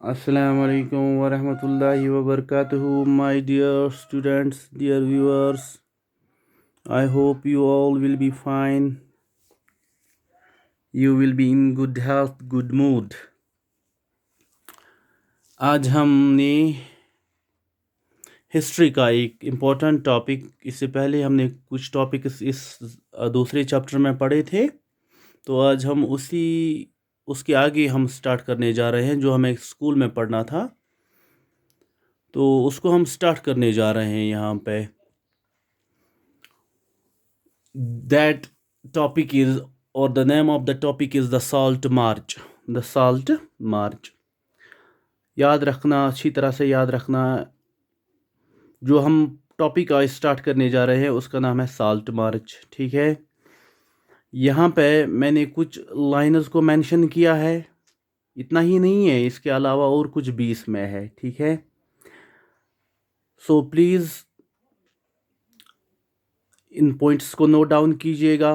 Assalamu alaikum wa rahmatullahi wa barakatuhu, my dear students, dear viewers. I hope you all will be fine. You will be in good health, good mood. आज हमने history का एक important topic, इससे पहले हमने कुछ topic इस दूसरे चैप्टर में पढ़े थे, तो आज हम उसके आगे हम स्टार्ट करने जा रहे हैं जो हमें स्कूल में पढ़ना था, तो उसको हम स्टार्ट करने जा रहे हैं यहाँ पे. That topic is, or the name of the topic is the Salt March. The Salt March. याद रखना, अच्छी तरह से याद रखना, जो हम टॉपिक आज स्टार्ट करने जा रहे हैं उसका नाम है साल्ट मार्च. ठीक है, यहाँ पे मैंने कुछ लाइनर्स को मेंशन किया है, इतना ही नहीं है, इसके अलावा और कुछ भी इसमें है. ठीक है, सो प्लीज़ इन पॉइंट्स को नोट डाउन कीजिएगा,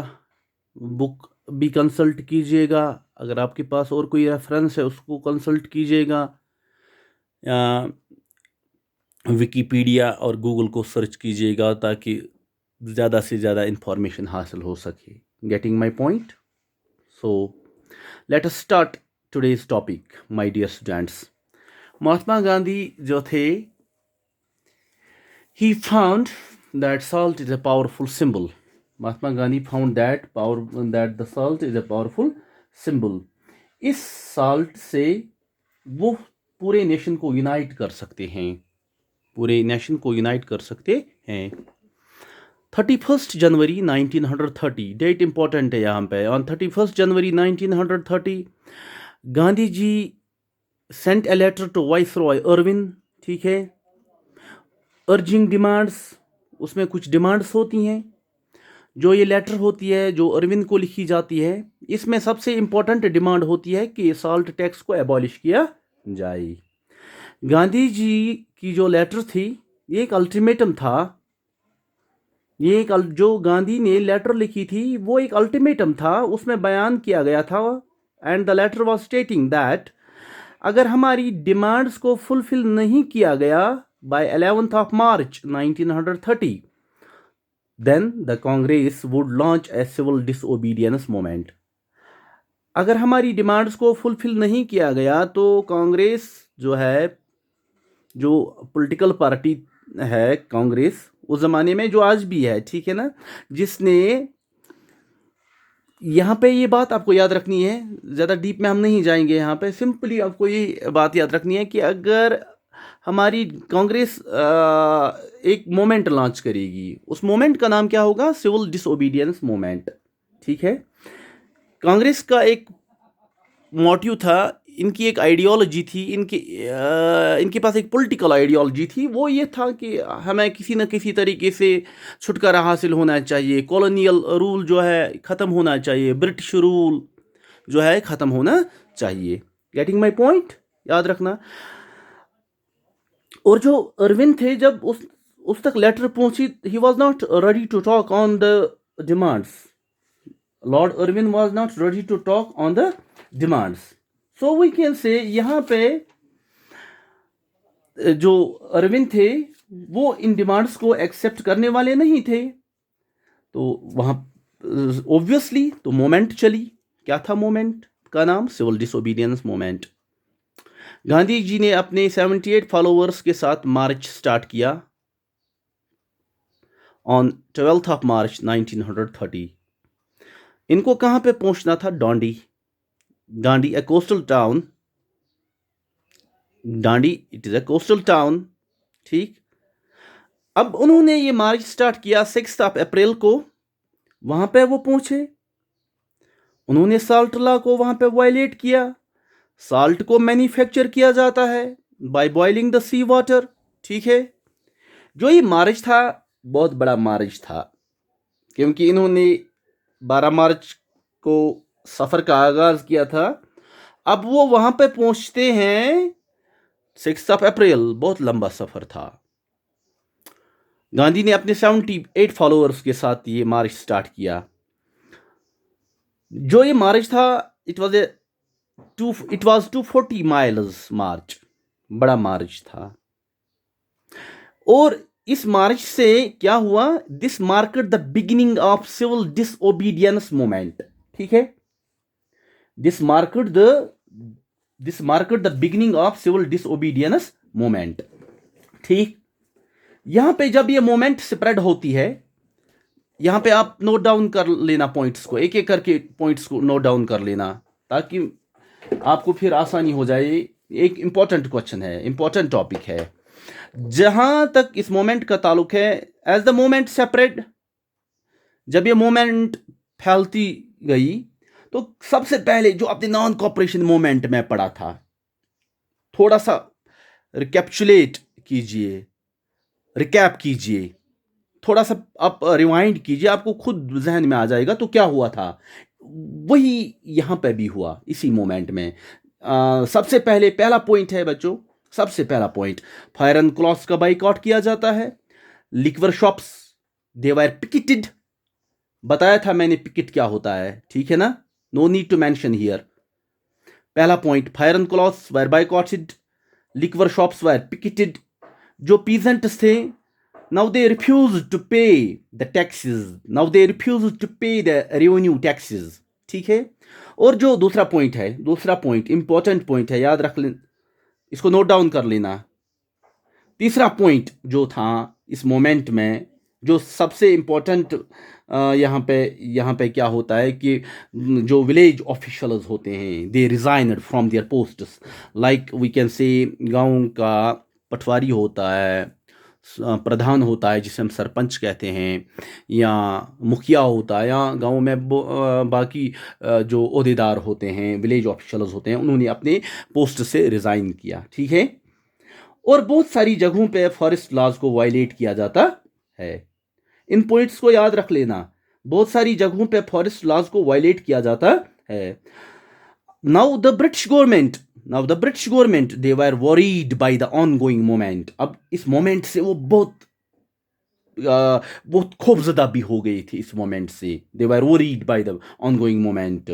बुक भी कंसल्ट कीजिएगा, अगर आपके पास और कोई रेफरेंस है उसको कंसल्ट कीजिएगा, विकीपीडिया और गूगल को सर्च कीजिएगा ताकि ज़्यादा से ज़्यादा इंफॉर्मेशन हासिल हो सके. Getting my point? So let us start today's topic, my dear students. Mahatma Gandhi जो थे, he found that salt is a powerful symbol. Mahatma Gandhi found that the salt is a powerful symbol. इस salt से वो पूरे नेशन को यूनाइट कर सकते हैं, पूरे नेशन को यूनाइट कर सकते हैं. 31 जनवरी 1930 डेट इंपॉर्टेंट है यहाँ पे. On 31 January 1930 Gandhi ji sent a letter to viceroy Irwin. ठीक है, अर्जिंग डिमांड्स, उसमें कुछ डिमांड्स होती हैं, जो ये लेटर होती है जो अरविंद को लिखी जाती है, इसमें सबसे इम्पोर्टेंट डिमांड होती है कि साल्ट टैक्स को एबॉलिश किया जाए. गांधी जी की जो लेटर थी ये एक अल्टीमेटम था, जो गांधी ने लेटर लिखी थी वो एक अल्टीमेटम था, उसमें बयान किया गया था. And the letter was stating that अगर हमारी डिमांड्स को फुलफिल नहीं किया गया by 11th of March 1930, then the Congress would launch a civil disobedience movement. अगर हमारी डिमांड्स को फुलफिल नहीं किया गया तो कांग्रेस जो है, जो पॉलिटिकल पार्टी है कांग्रेस उस ज़माने में, जो आज भी है, ठीक है ना, जिसने, यहाँ पे ये बात आपको याद रखनी है, ज़्यादा डीप में हम नहीं जाएंगे, यहाँ पे सिंपली आपको ये बात याद रखनी है कि अगर हमारी कांग्रेस एक मोमेंट लॉन्च करेगी, उस मोमेंट का नाम क्या होगा? Civil disobedience movement. ठीक है, कांग्रेस का एक मोटिव था, इनकी एक आइडियोलॉजी थी, इनके पास एक पॉलिटिकल आइडियोलॉजी थी, वो ये था कि हमें किसी न किसी तरीके से छुटकारा हासिल होना चाहिए, कॉलोनियल रूल जो है ख़त्म होना चाहिए, ब्रिटिश रूल जो है ख़त्म होना चाहिए. Getting my point? याद रखना. और जो अरविंद थे, जब उस तक लेटर पहुंची, he was not ready to talk on the demands. Lord Irwin was not ready to talk on the demands. So we can say यहाँ पे जो अरविंद थे वो इन डिमांड्स को एक्सेप्ट करने वाले नहीं थे. तो वहाँ ऑब्वियसली तो मोमेंट चली. क्या था मोमेंट का नाम? Civil disobedience movement. Gandhi ji ने अपने 78 फॉलोअर्स के साथ मार्च स्टार्ट किया ऑन 12th ऑफ मार्च 1930. इनको कहाँ पे पहुंचना था? Dandi. Dandi, a coastal town. Dandi, it is a coastal town. ठीक, अब उन्होंने ये मार्च स्टार्ट किया 6 ऑफ अप्रैल को. वहाँ पे वो पहुंचे, उन्होंने साल्ट लॉ को वहाँ पे वायलेट किया. साल्ट को मैन्युफैक्चर किया जाता है by boiling the sea water. ठीक है, जो ये मार्च था बहुत बड़ा मार्च था, क्योंकि इन्होंने 12 मार्च को सफ़र का आगाज़ किया था. अब वो वहाँ पे पहुँचते हैं 6 ऑफ अप्रैल. बहुत लंबा सफ़र था. गांधी ने अपने 78 फॉलोअर्स के साथ ये मार्च स्टार्ट किया. जो ये मार्च था, it was a it was 240 miles march, बड़ा मार्च था। और इस मार्च से क्या हुआ, this marked the beginning of civil disobedience movement. ठीक है, this marked the beginning of civil disobedience movement. ठीक, यहां पे जब ये मूवमेंट स्प्रेड होती है, यहां पे आप नोट डाउन कर लेना पॉइंट्स को, एक एक करके पॉइंट्स को नोट डाउन कर लेना, ताकि आपको फिर आसानी हो जाए। एक इंपॉर्टेंट क्वेश्चन है, इंपॉर्टेंट टॉपिक है। जहां तक इस मोमेंट का ताल्लुक है, एज द मोमेंट सेपरेट, जब ये मोमेंट फैलती गई, तो सबसे पहले जो अपने नॉन कॉपरेशन मोमेंट में पढ़ा था, थोड़ा सा रिकैप्चुलेट कीजिए, रिकैप कीजिए, थोड़ा सा आप रिवाइंड कीजिए, आपको खुद जहन में आ जाएगा तो क्या हुआ था। वही यहां पे भी हुआ इसी मोमेंट में। सबसे पहले पहला पॉइंट है बच्चों, सबसे पहला पॉइंट, फायर एंड क्लॉथ्स का बाइकआउट किया जाता है। लिक्वर शॉप्स दे वर पिकेटेड, बताया था मैंने पिकेट क्या होता है, ठीक है ना, no need to mention here. पहला point, fire and clothes were boycotted, liquor shops were picketed. जो पीजेंट्स थे, now they refuse to pay the taxes, now they refuse to pay the revenue taxes। ठीक है, और जो दूसरा point है, दूसरा पॉइंट इंपॉर्टेंट पॉइंट है, याद रख लें, इसको नोट डाउन कर लेना। तीसरा पॉइंट जो था इस मोमेंट में, जो सबसे इंपॉर्टेंट यहाँ पे क्या होता है कि जो विलेज ऑफिशियल्स होते हैं, they resigned from their posts, like we can say गांव का पटवारी होता है, प्रधान होता है जिसे हम सरपंच कहते हैं, या मुखिया होता है, या गांव में बाकी जो ओहदेदार होते हैं, विलेज ऑफिशियल्स होते हैं, उन्होंने अपने पोस्ट से रिज़ाइन किया। ठीक है, और बहुत सारी जगहों पे फॉरेस्ट लॉज को वायलेट किया जाता है। इन पॉइंट्स को याद रख लेना, बहुत सारी जगहों पे फॉरेस्ट लॉज को वायलेट किया जाता है। Now the British government they were worried by the ongoing moment. अब इस मोमेंट से वो बहुत खौफजदा भी हो गई थी इस मोमेंट से, they were worried by the ongoing movement.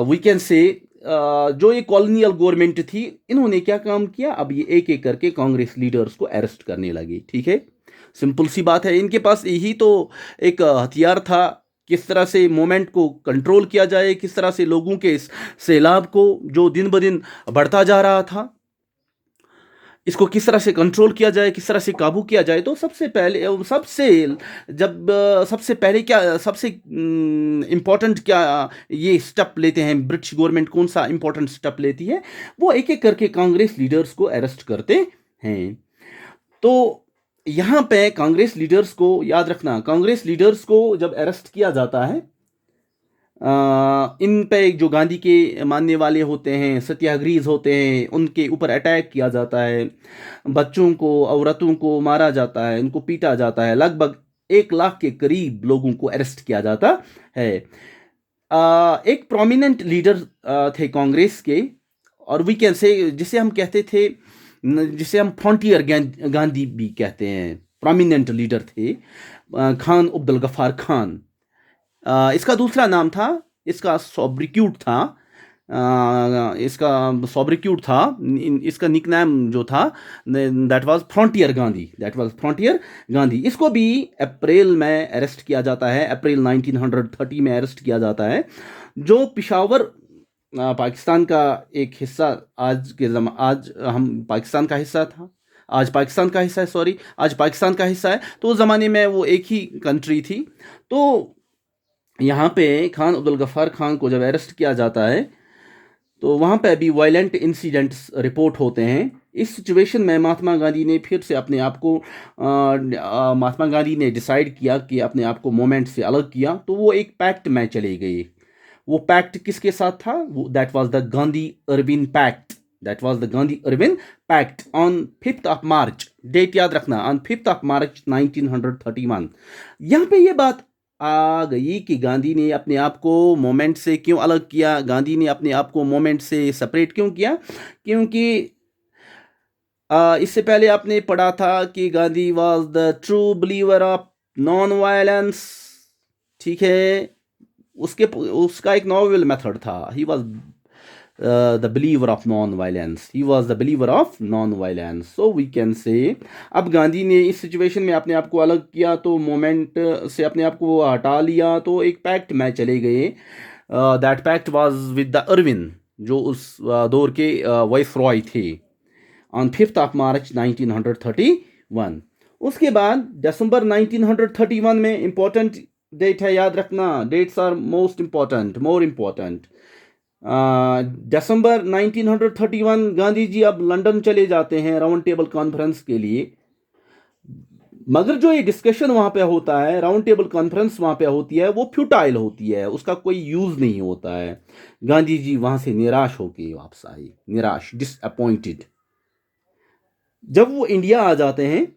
We can say जो ये कॉलोनियल गवर्नमेंट थी, इन्होंने क्या काम किया, अब ये एक एक करके कांग्रेस लीडर्स को अरेस्ट करने लगी। ठीक है, सिंपल सी बात है, इनके पास यही तो एक हथियार था, किस तरह से मोमेंट को कंट्रोल किया जाए, किस तरह से लोगों के इस सैलाब को जो दिन ब दिन बढ़ता जा रहा था, इसको किस तरह से कंट्रोल किया जाए, किस तरह से काबू किया जाए। तो सबसे पहले क्या, सबसे इम्पोर्टेंट क्या ये स्टेप लेते हैं ब्रिटिश गवर्नमेंट, कौन सा इम्पोर्टेंट स्टेप लेती है, वो एक एक करके कांग्रेस लीडर्स को अरेस्ट करते हैं। तो यहाँ पे कांग्रेस लीडर्स को याद रखना, कांग्रेस लीडर्स को जब अरेस्ट किया जाता है, इन पे जो गांधी के मानने वाले होते हैं, सत्याग्रहीज होते हैं, उनके ऊपर अटैक किया जाता है, बच्चों को, औरतों को मारा जाता है, उनको पीटा जाता है, लगभग 1 लाख के करीब लोगों को अरेस्ट किया जाता है। एक प्रोमिनेंट लीडर थे कांग्रेस के, और वी कैन से, जिसे हम कहते थे, जिसे हम फ्रंटियर गांधी भी कहते हैं, प्रोमिनेंट लीडर थे, खान अब्दुल गफ्फार खान। इसका दूसरा नाम था, इसका सॉब्रिक्यूट था, इसका निकनेम जो था, दैट वाज फ्रंटियर गांधी। इसको भी अप्रैल में अरेस्ट किया जाता है, अप्रैल 1930 में अरेस्ट किया जाता है। जो पिशावर पाकिस्तान का एक हिस्सा, आज हम पाकिस्तान का हिस्सा था, आज पाकिस्तान का हिस्सा है, सॉरी, आज पाकिस्तान का हिस्सा है, तो उस ज़माने में वो एक ही कंट्री थी। तो यहाँ पे खान अब्दुल गफ्फार खान को जब अरेस्ट किया जाता है, तो वहाँ पे भी वायलेंट इंसिडेंट्स रिपोर्ट होते हैं। इस सिचुएशन में महात्मा गांधी ने फिर से अपने आप को महात्मा गांधी ने डिसाइड किया कि अपने आप को मोमेंट से अलग किया, तो वो एक पैक्ट में चले गए। वो पैक्ट किसके साथ था, that was the Gandhi Irwin pact on 5th of March, date याद रखना, ऑन 5th ऑफ मार्च 1931। यहाँ पे ये बात आ गई कि गांधी ने अपने आप को मोमेंट से क्यों अलग किया, गांधी ने अपने आप को मोमेंट से सेपरेट क्यों किया, क्योंकि इससे पहले आपने पढ़ा था कि Gandhi was the true believer of non violence. ठीक है, उसका एक नॉवल मेथड था. He was the believer of non violence. He was the believer of non violence. So we can say अब गांधी ने इस सिचुएशन में अपने आप को अलग किया, तो मोमेंट से अपने आप को हटा लिया, तो एक पैक्ट में चले गए. That pact was with the Irwin, जो उस दौर के वाइस रॉय थे, ऑन 5th ऑफ मार्च 1931. उसके बाद दिसंबर 1931 में इंपॉर्टेंट डेट है, याद रखना. Dates are most important, more important. दिसंबर 1931 गांधी जी अब लंदन चले जाते हैं राउंड टेबल कॉन्फ्रेंस के लिए. मगर जो ये डिस्कशन वहां पे होता है, राउंड टेबल कॉन्फ्रेंस वहां पे होती है, वो फ्यूटाइल होती है, उसका कोई यूज नहीं होता है. गांधी जी वहां से निराश होके वापस आए, निराश, डिसअपॉइंटेड. जब वो इंडिया आ जाते हैं,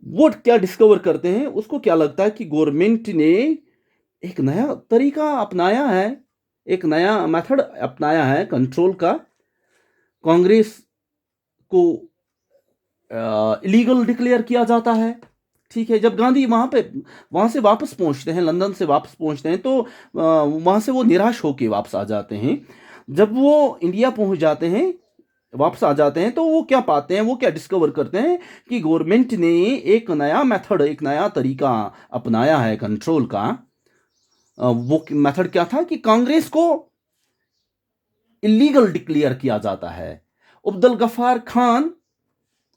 वो क्या डिस्कवर करते हैं, उसको क्या लगता है कि गवर्नमेंट ने एक नया तरीका अपनाया है, एक नया मेथड अपनाया है कंट्रोल का. कांग्रेस को इलीगल डिक्लेयर किया जाता है. ठीक है. जब गांधी वहां से वापस पहुंचते हैं, लंदन से वापस पहुंचते हैं, तो वहां से वो निराश होके वापस आ जाते हैं. जब वो इंडिया पहुंच जाते हैं, वापस आ जाते हैं, तो वो क्या पाते हैं, वो क्या डिस्कवर करते हैं कि गवर्नमेंट ने एक नया मेथड, एक नया तरीका अपनाया है कंट्रोल का. वो मेथड क्या था कि कांग्रेस को इलीगल डिक्लेयर किया जाता है. अब्दुल गफ्फार खान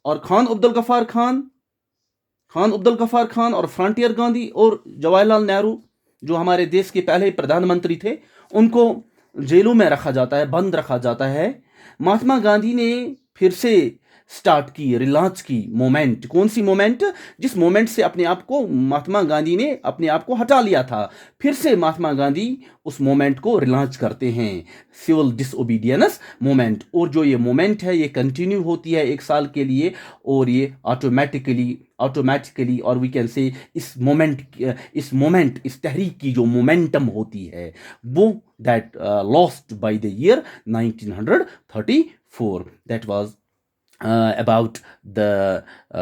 और खान अब्दुल गफ्फार खान, खान अब्दुल गफ्फार खान और फ्रंटियर गांधी और जवाहरलाल नेहरू, जो हमारे देश के पहले प्रधानमंत्री थे, उनको जेलों में रखा जाता है, बंद रखा जाता है. महात्मा गांधी ने फिर से स्टार्ट की, रिलॉन्च की मोमेंट. कौन सी मोमेंट? जिस मोमेंट से अपने आप को महात्मा गांधी ने अपने आप को हटा लिया था, फिर से महात्मा गांधी उस मोमेंट को रिलॉन्च करते हैं, सिविल डिसओबीडियंस मोमेंट. और जो ये मोमेंट है, ये कंटिन्यू होती है 1 साल के लिए, और ये ऑटोमेटिकली और वी कैन से इस तहरीक की जो मोमेंटम होती है, वो that lost by the year 1934. That was about the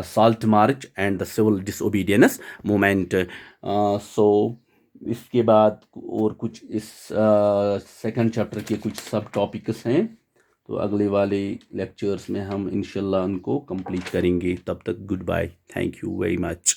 salt march and the civil disobedience movement. So इसके बाद और कुछ इस सेकंड चैप्टर के कुछ सब टॉपिक्स हैं, तो अगले वाले लेक्चर्स में हम इंशाल्लाह उनको कंप्लीट करेंगे. तब तक good bye, thank you very much.